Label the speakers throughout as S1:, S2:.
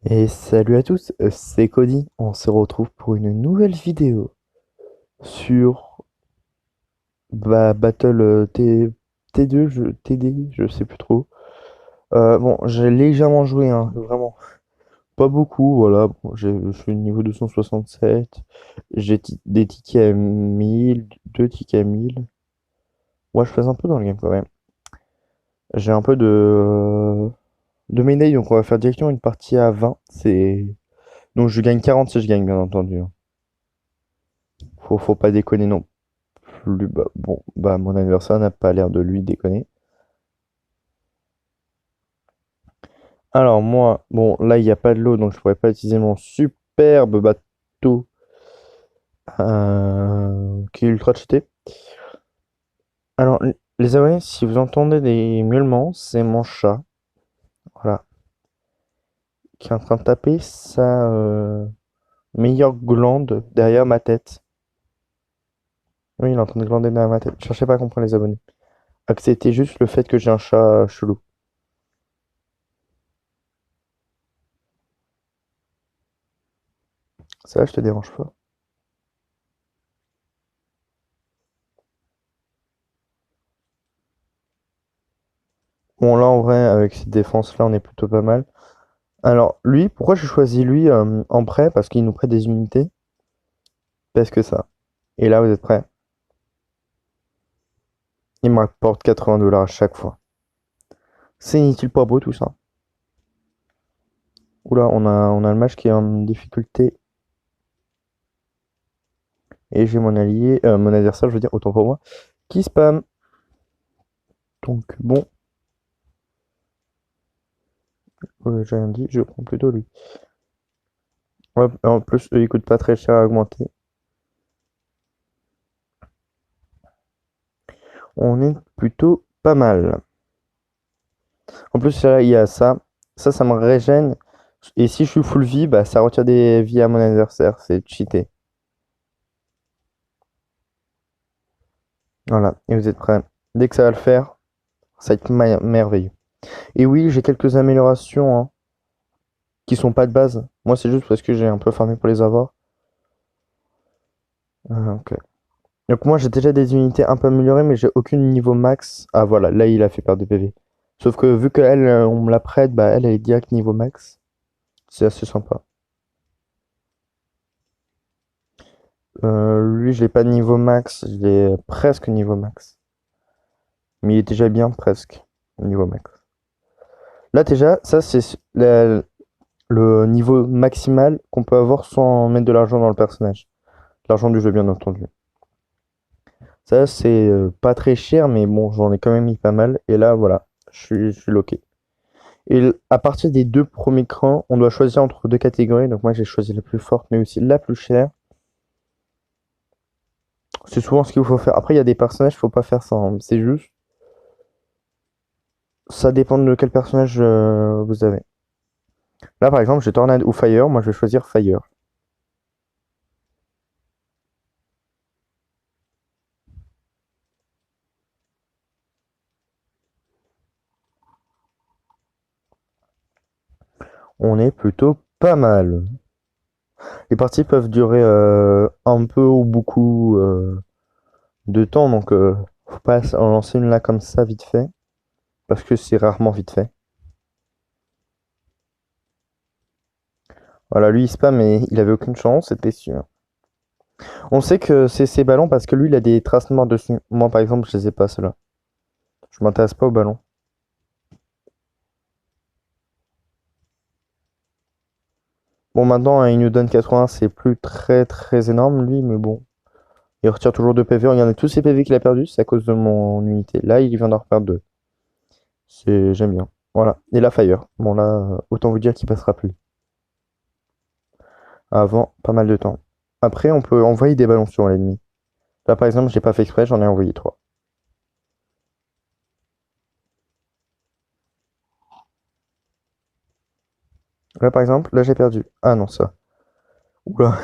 S1: Et salut à tous, c'est Cody. On se retrouve pour une nouvelle vidéo sur Battle T2, TD, je sais plus trop. Bon, j'ai légèrement joué, hein, vraiment. Pas beaucoup, voilà. Bon, je suis niveau 267. Des tickets à 1000, deux tickets à 1000. Ouais, je fais un peu dans le game quand même. J'ai un peu de médailles, donc on va faire directement une partie à 20. Donc je gagne 40 si je gagne, bien entendu, hein. Faut pas déconner non plus. Bon, bah, mon adversaire n'a pas l'air de lui déconner. Alors, moi, bon, là, il n'y a pas de l'eau, donc je pourrais pas utiliser mon superbe bateau qui est ultra cheaté. Alors, les abonnés, si vous entendez des miaulements, c'est mon chat, voilà, qui est en train de taper sa meilleure glande derrière ma tête. Oui, il est en train de glander derrière ma tête. Cherchez pas à comprendre les abonnés. Acceptez juste le fait que j'ai un chat chelou. Ça, je te dérange pas. Bon, là, en vrai, avec cette défense-là, on est plutôt pas mal. Alors, lui, pourquoi j'ai choisi lui en prêt? Parce qu'il nous prête des unités. Parce que ça. Et là, vous êtes prêts? Il me rapporte 80 $ à chaque fois. C'est inutile pas beau tout ça. Oula, on a le match qui est en difficulté. Et j'ai mon allié, mon adversaire, je veux dire, autant pour moi, qui spam. Donc, bon, j'ai rien dit, je prends plutôt lui. Ouais, en plus, il coûte pas très cher à augmenter. On est plutôt pas mal. En plus, là, il y a ça. Ça me régène. Et si je suis full vie, bah, ça retire des vies à mon adversaire. C'est cheaté. Voilà. Et vous êtes prêts? Dès que ça va le faire, ça va être merveilleux. Et oui, j'ai quelques améliorations, hein, qui sont pas de base. Moi, c'est juste parce que j'ai un peu farmé pour les avoir. Ok. Donc moi, j'ai déjà des unités un peu améliorées, mais j'ai aucune niveau max. Ah voilà, là, il a fait perdre de PV. Sauf que vu qu'elle, on me la prête, bah elle est direct niveau max. C'est assez sympa. Lui, je l'ai pas de niveau max, je l'ai presque niveau max. Mais il est déjà bien presque niveau max. Là, déjà, ça, c'est le niveau maximal qu'on peut avoir sans mettre de l'argent dans le personnage. L'argent du jeu, bien entendu. Ça, c'est pas très cher, mais bon, j'en ai quand même mis pas mal. Et là, voilà, je suis loqué. Et à partir des deux premiers crans, on doit choisir entre deux catégories. Donc moi, j'ai choisi la plus forte, mais aussi la plus chère. C'est souvent ce qu'il faut faire. Après, il y a des personnages, faut pas faire ça, hein. C'est juste, ça dépend de quel personnage vous avez. Là, par exemple, j'ai Tornade ou Fire. Moi, je vais choisir Fire. On est plutôt pas mal. Les parties peuvent durer un peu ou beaucoup de temps, donc faut pas en lancer une là comme ça vite fait, parce que c'est rarement vite fait. Voilà, lui il spam, mais il avait aucune chance, c'était sûr. On sait que c'est ses ballons parce que lui il a des traces noires dessus. Moi par exemple, je les ai pas ceux-là. Je m'intéresse pas aux ballons. Bon, maintenant, hein, il nous donne 80, c'est plus très très énorme lui, mais bon. Il retire toujours 2 PV. Regardez, tous ces PV qu'il a perdus, c'est à cause de mon unité. Là, il vient d'en reperdre 2. J'aime bien. Voilà. Et la Fire. Bon, là, autant vous dire qu'il passera plus. Avant, pas mal de temps. Après, on peut envoyer des ballons sur l'ennemi. Là, par exemple, j'ai pas fait exprès, j'en ai envoyé 3. Là, par exemple, là, j'ai perdu. Ah non, ça. Oula.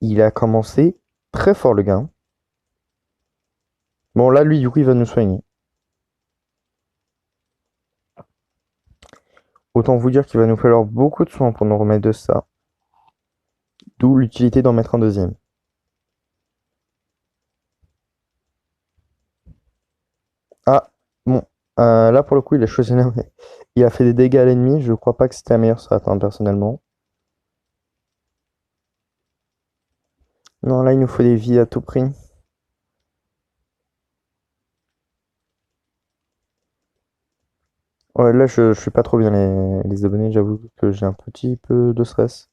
S1: Il a commencé très fort, le gars, hein. Bon, là, lui, du coup, il va nous soigner. Autant vous dire qu'il va nous falloir beaucoup de soins pour nous remettre de ça. D'où l'utilité d'en mettre un deuxième. Ah, bon. Là, pour le coup, il a choisi il a fait des dégâts à l'ennemi. Je crois pas que c'était la meilleure strat, hein, personnellement. Non, là, il nous faut des vies à tout prix. Ouais, là, je suis pas trop bien les abonnés. J'avoue que j'ai un petit peu de stress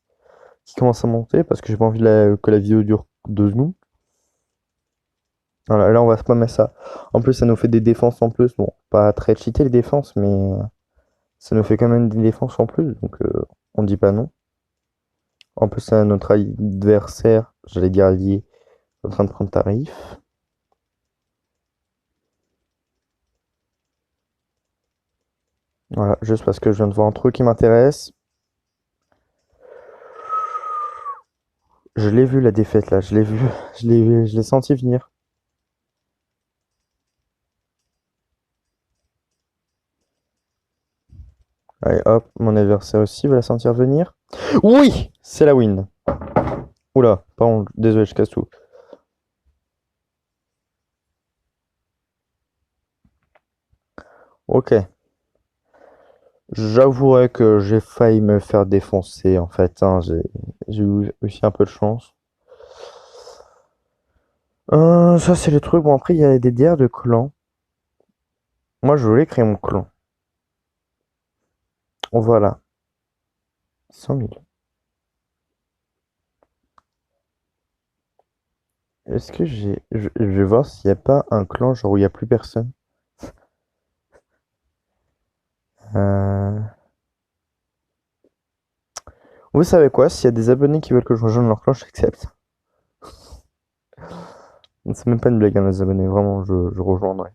S1: qui commence à monter parce que j'ai pas envie que la vidéo dure 2 secondes. Voilà, là, on va spammer ça. En plus, ça nous fait des défenses en plus. Bon, pas très cheaté les défenses, mais ça nous fait quand même des défenses en plus. Donc, on dit pas non. En plus, notre adversaire, j'allais dire allié, est en train de prendre tarif. Voilà, juste parce que je viens de voir un truc qui m'intéresse. Je l'ai vu la défaite là, je l'ai vu, je l'ai senti venir. Allez hop, mon adversaire aussi va la sentir venir. Oui, c'est la win. Oula, pardon, désolé, je casse tout. Ok, j'avouerai que j'ai failli me faire défoncer en fait, hein, j'ai eu aussi un peu de chance. Ça c'est le truc, bon après il y a des DR de clans. Moi je voulais créer mon clan. Voilà, 100 000. Est-ce que je vais voir s'il n'y a pas un clan genre où il n'y a plus personne. Euh, Vous savez quoi? S'il y a des abonnés qui veulent que je rejoigne leur clan, j'accepte. C'est même pas une blague, hein, les abonnés, vraiment, je rejoindrai.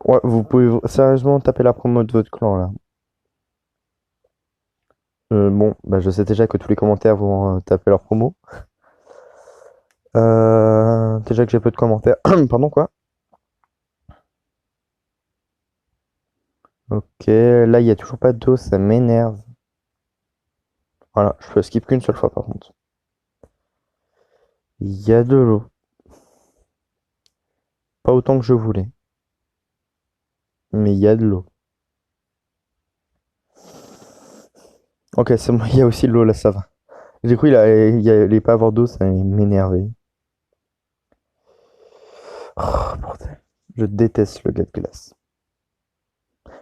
S1: Ouais, vous pouvez sérieusement taper la promo de votre clan là. Bon, bah je sais déjà que tous les commentaires vont taper leur promo. Déjà que j'ai peu de commentaires. Pardon, quoi? Ok, là il y a toujours pas d'eau, ça m'énerve. Voilà, je peux skip qu'une seule fois par contre. Il y a de l'eau. Pas autant que je voulais, mais il y a de l'eau. Ok, c'est bon, il y a aussi de l'eau là, ça va. J'ai cru il allait pas avoir d'eau, ça m'énervait. Oh, bordel. Je déteste le gars de glace.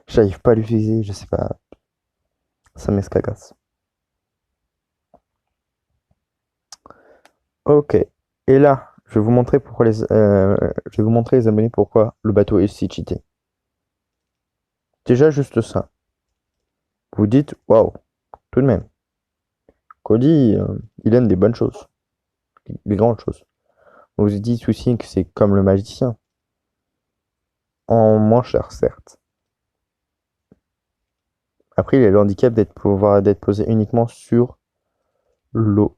S1: J'arrive pas à l'utiliser, je sais pas. Ça m'escagasse. Ok. Et là, je vais vous montrer je vais vous montrer les abonnés pourquoi le bateau est si cheaté. Déjà, juste ça. Vous dites, waouh, tout de même. Cody, il aime des bonnes choses, des grandes choses. Vous vous dites aussi que c'est comme le magicien. En moins cher, certes. Après, il a le handicap d'être posé uniquement sur l'eau.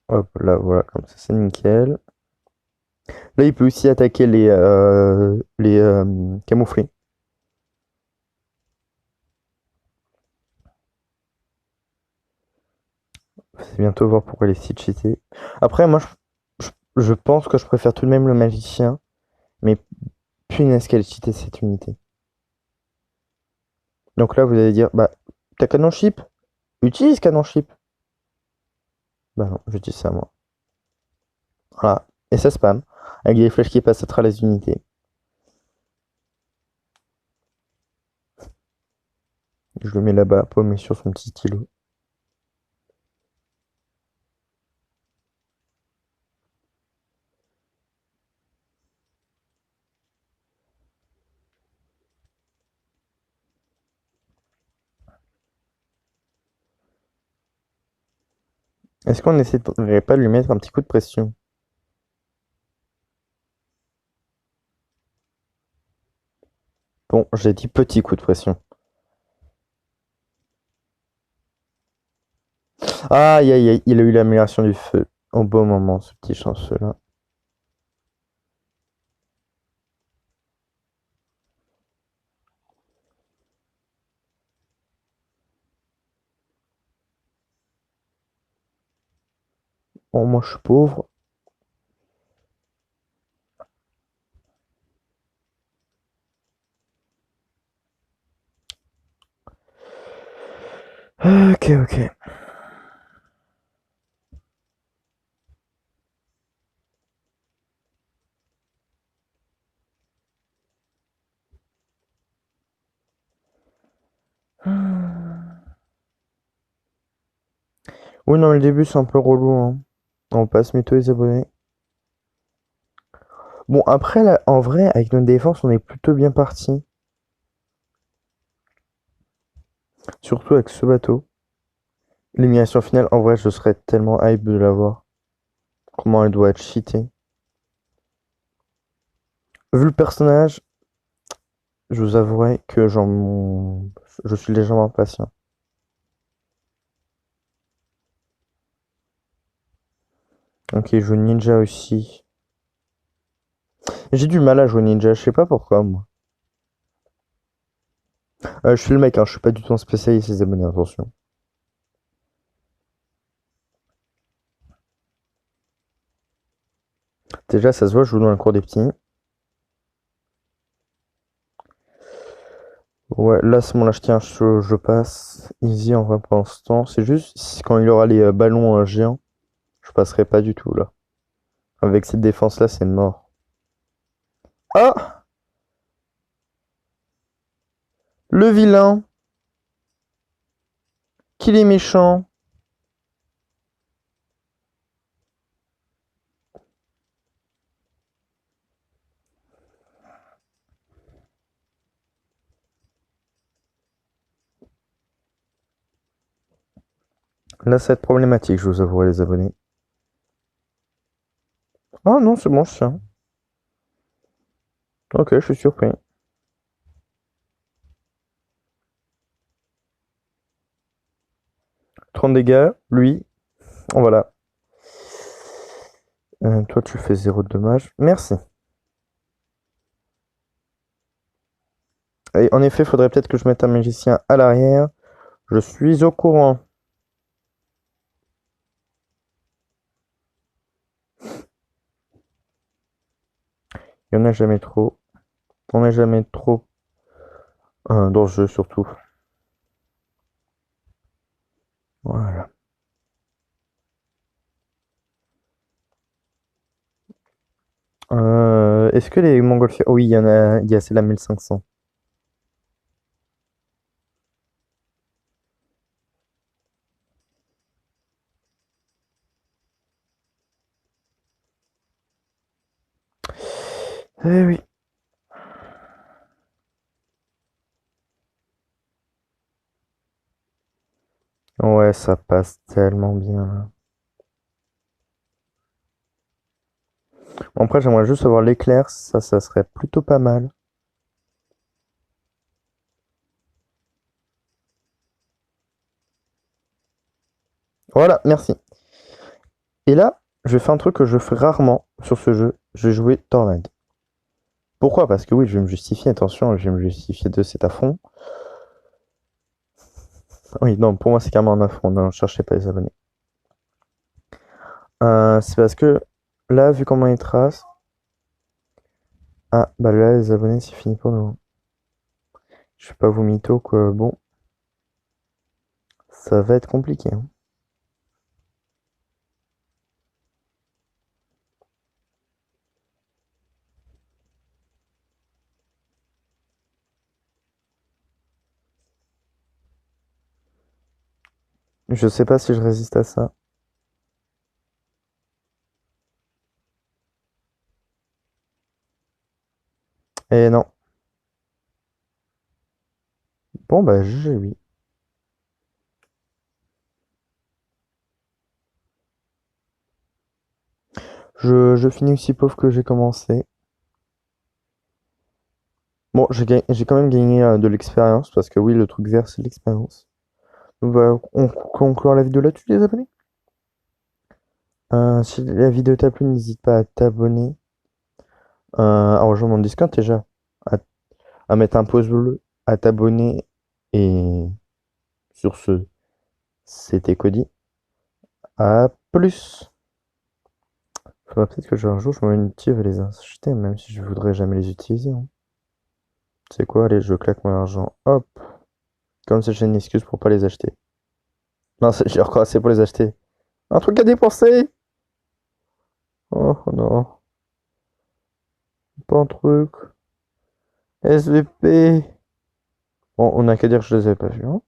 S1: Hop, là, voilà, comme ça, c'est nickel. Là, il peut aussi attaquer les camouflés. C'est bientôt voir pourquoi les sites cheatés. Après, moi, je pense que je préfère tout de même le magicien. Mais punaise, qu'elle est cheatée cette unité. Donc là, vous allez dire, bah, t'as canon chip? Utilise canon chip. Bah non, j'utilise ça moi. Voilà. Et ça spam. Avec des flèches qui passent à travers les unités. Je le mets là-bas, paumé sur son petit stylo. Est-ce qu'on essaierait pas de lui mettre un petit coup de pression? Bon, j'ai dit petit coup de pression. Aïe aïe aïe, il a eu l'amélioration du feu. au bon moment, ce petit chanceux-là. Bon, moi, je suis pauvre. Ok, ok. Oui, non, le début, c'est un peu relou, hein. On passe mytho les abonnés. Bon, après, là, en vrai, avec notre défense, on est plutôt bien parti. Surtout avec ce bateau. L'élimination finale, en vrai, je serais tellement hype de l'avoir. Comment elle doit être cheatée. Vu le personnage, je vous avouerai que je suis légèrement impatient. Ok, je joue ninja aussi. J'ai du mal à jouer ninja, je sais pas pourquoi, moi. Je suis le mec, hein, je suis pas du tout un spécialiste des abonnés, attention. Déjà, ça se voit, je joue dans la cour des petits. Ouais, là, c'est mon lâche, tiens, je passe. Easy en vrai pour l'instant. C'est juste quand il aura les ballons géants, je passerai pas du tout là. Avec cette défense-là, c'est mort. Ah! Le vilain! Qu'il est méchant! Là, ça va être problématique, je vous avouerai, les abonnés. Ah non, c'est bon, je tiens. Ok, je suis surpris. 30 dégâts, lui. Voilà. Toi, tu fais 0 de dommages. Merci. Et en effet, faudrait peut-être que je mette un magicien à l'arrière. Je suis au courant. Il y en a jamais trop. On n'est jamais trop dans ce jeu, surtout. Voilà. Est-ce que les montgolfières... Oui, il y en a... Il y a... C'est la 1500. Eh oui. Ouais, ça passe tellement bien. Bon, après, j'aimerais juste avoir l'éclair. Ça serait plutôt pas mal. Voilà, merci. Et là, je vais faire un truc que je fais rarement sur ce jeu. Je vais jouer Tornade. Pourquoi? Parce que oui, je vais me justifier. Attention, je vais me justifier de cet affront. Oui, non, pour moi, c'est carrément un affront. Non, cherchez pas les abonnés. C'est parce que là, vu comment il trace. Ah, bah là, les abonnés, c'est fini pour nous. Je vais pas vous mytho, quoi. Bon, ça va être compliqué, hein. Je sais pas si je résiste à ça. Et non. Bon, bah, GG, oui. Je finis aussi pauvre que j'ai commencé. Bon, j'ai quand même gagné de l'expérience, parce que oui, le truc vert, c'est de l'expérience. Donc voilà, on conclure la vidéo là-dessus, les abonnés. Si la vidéo t'a plu, n'hésite pas à t'abonner, à rejoindre mon Discord déjà, à, à mettre un pouce bleu, à t'abonner. Et sur ce, c'était Cody. À plus! Faudra peut-être que un jour je me motive à les acheter, même si je voudrais jamais les utiliser, hein. C'est quoi? Allez, je claque mon argent. Hop! Comme ça, j'ai une excuse pour pas les acheter. Non, j'ai encore assez pour les acheter. Un truc à dépenser! Oh non, pas un truc. SVP! Bon, on a qu'à dire que je les avais pas vus, hein.